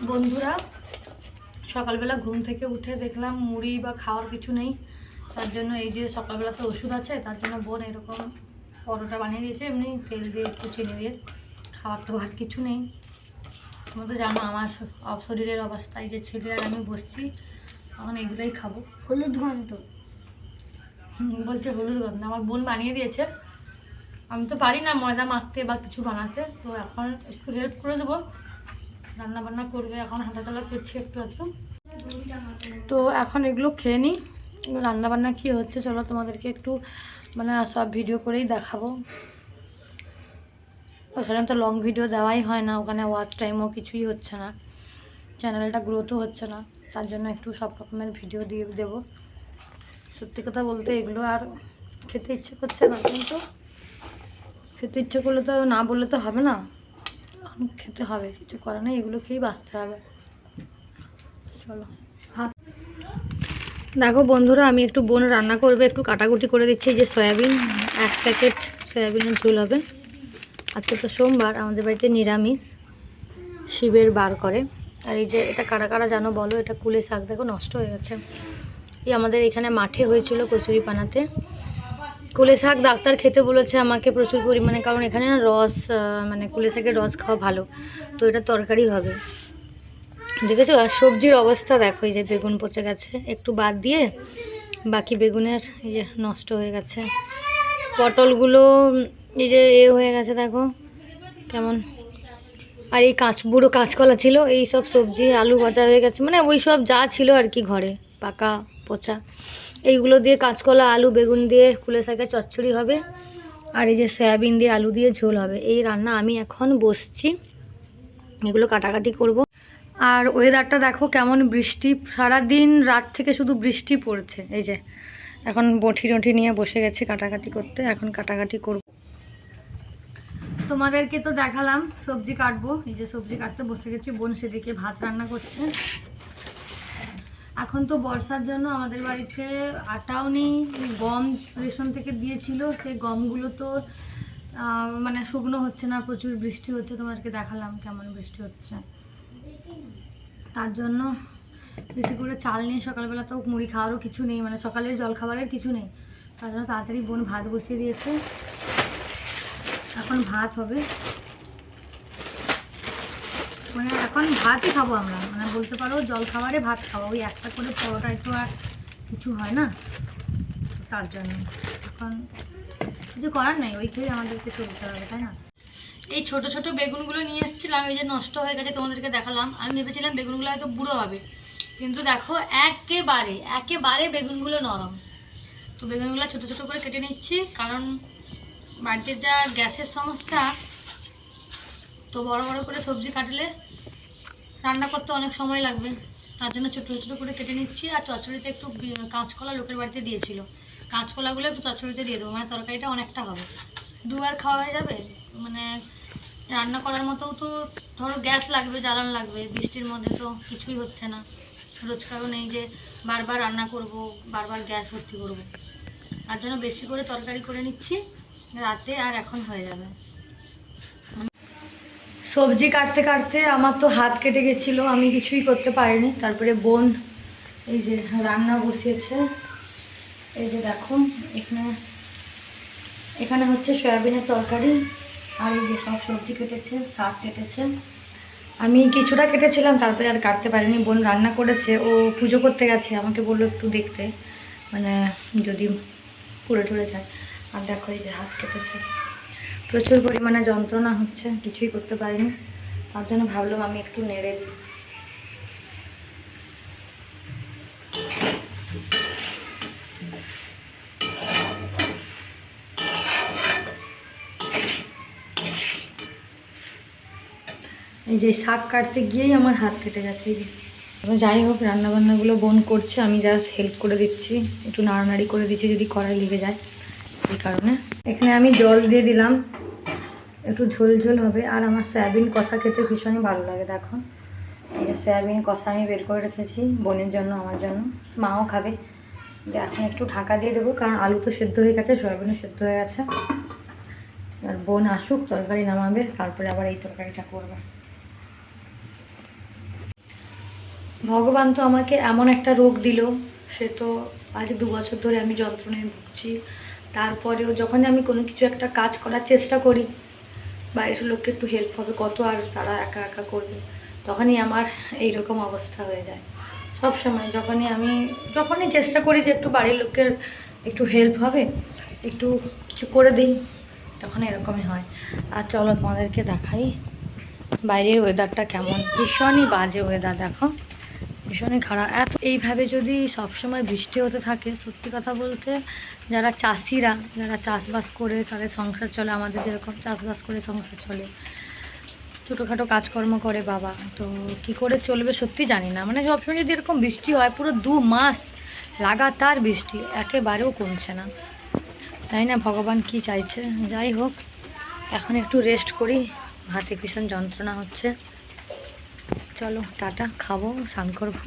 বন্ধুরা, সকালবেলা ঘুম থেকে উঠে দেখলাম মুড়ি বা খাওয়ার কিছু নেই। তার জন্য এই যে সকালবেলাতে ওষুধ আছে, তার জন্য বোন এরকম পরোটা বানিয়ে দিয়েছে, এমনি তেল দিয়ে একটু চিনি দিয়ে। খাওয়ার তো আর কিছু নেই। তুমি তো জানো আমার শরীরের অবস্থায় যে ছেলে আর আমি বসছি, এখন এগুলোই খাবো। হলুদ গন্ধ বলছে হলুদ গন্ধ। আমার বোন বানিয়ে দিয়েছে, আমি তো পারি না ময়দা মাখতে বা কিছু বানাতে, তো এখন একটু হেল্প করে দেবো। রান্না বান্না করবে, এখন হাঁটাচলা করছি একটু একটু। তো এখন এগুলো খেয়ে নিই। রান্নাবান্না কী হচ্ছে চলো তোমাদেরকে একটু মানে সব ভিডিও করেই দেখাবো। ওখানে তো লং ভিডিও দেওয়াই হয় না, ওখানে ওয়াচ টাইমও কিছুই হচ্ছে না, চ্যানেলটা গ্রোথও হচ্ছে না। তার জন্য একটু সব রকমের ভিডিও দিয়ে দেবো। সত্যি কথা বলতে এগুলো আর খেতে ইচ্ছে করছে না, কিন্তু খেতে ইচ্ছে করলে তো না বললে তো হবে না, খেতে হবে, কিছু করা নেই, এগুলো খেয়েই বাঁচতে হবে। চলো দেখো বন্ধুরা, আমি একটু বোন রান্না করবে, একটু কাটাকুটি করে দিচ্ছি। এই যে সয়াবিন, 1 প্যাকেট সয়াবিনের ঝোল হবে। আজকে তো সোমবার, আমাদের বাড়িতে নিরামিষ, শিবের বার করে। আর এই যে এটা কারা কারা জানো বলো, এটা কুলে শাক। দেখো নষ্ট হয়ে গেছে। এই আমাদের এখানে মাঠে হয়েছিল কচুরিপানাতে কুলে শাক। ডাক্তার খেতে বলেছে আমাকে প্রচুর পরিমাণে, কারণ এখানে না রস, মানে কুলে শাকের রস খাওয়া ভালো। তো এটা তরকারি হবে, দেখেছো। আর সবজির অবস্থা দেখো, এই যে বেগুন পচে গেছে, একটু বাদ দিয়ে বাকি বেগুনের এই যে নষ্ট হয়ে গেছে। পটলগুলো এই যে হয়ে গেছে দেখো কেমন। আর এই বুড়ো কাঁচকলা ছিল, এই সব সবজি আলু ভাজা হয়ে গেছে, মানে ওই সব যা ছিল আর কি ঘরে, পাকা পচা। এইগুলো দিয়ে কাঁচকলা আলু বেগুন দিয়ে কুলে শাকের চচ্চড়ি হবে। আর এই যে সয়াবিন দিয়ে আলু দিয়ে ঝোল হবে। এই রান্না আমি এখন বসছি, এগুলো কাটাকাটি করব। আর ওয়েদারটা দেখো কেমন, বৃষ্টি সারাদিন, রাত থেকে শুধু বৃষ্টি পড়ছে। এই যে এখন বঁটি টঁটি নিয়ে বসে গেছি কাটাকাটি করতে, এখন কাটাকাটি করব। তোমাদেরকে তো দেখালাম সবজি কাটবো, এই যে সবজি কাটতে বসে গেছি। বোন সেদিকে ভাত রান্না করছে। এখন তো বর্ষার জন্য আমাদের বাড়িতে আটাও নেই, গম রেশন থেকে দিয়েছিল, সেই গমগুলো তো মানে শুকনো হচ্ছে না, প্রচুর বৃষ্টি হচ্ছে। তোমাদেরকে দেখালাম কেমন বৃষ্টি হচ্ছে। তার জন্য বেশি করে চাল নিয়ে সকালবেলা তো মুড়ি খাওয়ারও কিছু নেই, মানে সকালের জল খাবারের কিছু নেই। তার জন্য তাড়াতাড়ি বোন ভাত বসিয়ে দিয়েছে, এখন ভাত হবে। মানে এখন ভাতই খাবো আমরা, মানে বলতে পারো জল খাবারে ভাত খাবো। ওই একটা করে পরোটায় তো আর কিছু হয় না, তার জন্য এখন কিছু করার নেই, ওই খেয়ে আমাদেরকে চলতে হবে, তাই না। এই ছোট ছোট বেগুনগুলো নিয়ে এসেছিলাম, এই যে নষ্ট হয়ে গেছে, তোমাদেরকে দেখালাম। আমি ভেবেছিলাম বেগুনগুলো হয়তো বুড়ো হবে, কিন্তু দেখো একেবারে একেবারে বেগুনগুলো নরম। তো বেগুনগুলো ছোট ছোট করে কেটে নিচ্ছি, কারণ বাড়িতে যা গ্যাসের সমস্যা, তো বড় বড় করে সবজি কাটলে রান্না করতে অনেক সময় লাগবে। তার জন্য ছোটো ছোটো করে কেটে নিচ্ছি। আর চচ্চড়িতে একটু কাঁচকলা লোকের বাড়িতে দিয়েছিল, কাঁচকলাগুলো একটু চচ্চড়িতে দিয়ে দেবো, মানে তরকারিটা অনেকটা হবে, দুবার খাওয়া হয়ে যাবে। মানে রান্না করার মতোও তো ধরো গ্যাস লাগবে, জ্বালান লাগবে, বৃষ্টির মধ্যে তো কিছুই হচ্ছে না। রোজকারও নেই যে বারবার রান্না করব, বারবার গ্যাস ভর্তি করব। তার জন্য বেশি করে তরকারি করে নিচ্ছি রাতে, আর এখন হয়ে যাবে। সবজি কাটতে কাটতে আমার তো হাত কেটে গেছিলো, আমি কিছুই করতে পারিনি। তারপরে বোন এই যে রান্না বসিয়েছে। এই যে দেখো এখানে এখানে হচ্ছে সয়াবিনের তরকারি, আর এই যে সব সবজি কেটেছে, শাক কেটেছে। আমি কিছুটা কেটেছিলাম, তারপরে আর কাটতে পারিনি। বোন রান্না করেছে, ও পুজো করতে গেছে, আমাকে বললো একটু দেখতে, মানে যদি পুড়ে টুড়ে যায়। আর দেখো এই যে হাত কেটেছে, প্রচুর পরিমাণে যন্ত্রণা হচ্ছে, কিছুই করতে পারিনি। তার জন্য ভাবলাম আমি একটু নেড়ে দিই। এই যে শাক কাটতে গিয়েই আমার হাত কেটে গেছে। এই যে যাই হোক, রান্নাবান্নাগুলো বোন করছে, আমি জাস্ট হেল্প করে দিচ্ছি, একটু নাড়ানাড়ি করে দিচ্ছি যদি কড়াই লেগে যায়, সেই কারণে। এখানে আমি জল দিয়ে দিলাম, একটু ঝোল ঝোল হবে। আর আমার সয়াবিন কষা খেতে ভীষণই ভালো লাগে। দেখো এই যে সয়াবিন কষা আমি বের করে রেখেছি বোনের জন্য, আমার জন্য, মাও খাবে। এখন একটু ঢাকা দিয়ে দেবো, কারণ আলু তো সেদ্ধ হয়ে গেছে, সয়াবিনও সেদ্ধ হয়ে গেছে। আর বোন আসুক, তরকারি নামাবে, তারপরে আবার এই তরকারিটা করবে। ভগবান তো আমাকে এমন একটা রোগ দিল, সে তো আজ 2 বছর ধরে আমি যন্ত্রণায় ভুগছি। তারপরেও যখন আমি কোনো কিছু একটা কাজ করার চেষ্টা করি, বাইরের লোককে একটু হেল্প হবে, কত আর তারা একা একা করবে, তখনই আমার এই রকম অবস্থা হয়ে যায়। সব সময় যখনই চেষ্টা করি যে একটু বাড়ির লোকের একটু হেল্প হবে, একটু কিছু করে দিই, তখন এরকমই হয়। আর চলো তোমাদেরকে দেখাই বাইরের ওয়েদারটা কেমন। ভীষণই বাজে ওয়েদার, দেখো ভীষণই খারাপ। এইভাবে যদি সবসময় বৃষ্টি হতে থাকে, সত্যি কথা বলতে যারা চাষিরা, যারা চাষবাস করে তাদের সংসার চলে, আমাদের যেরকম চাষবাস করে সংসার চলে, ছোটোখাটো কাজকর্ম করে বাবা, তো কি করে চলবে সত্যি জানি না। মানে সবসময় যদি এরকম বৃষ্টি হয়, পুরো 2 মাস লাগাতার বৃষ্টি, একেবারেও কমছে না, তাই না? ভগবান কি চাইছে? যাই হোক, এখন একটু রেস্ট করি, হাতে ভীষণ যন্ত্রণা হচ্ছে। চলো টাটা, খাবো, স্নান করবো,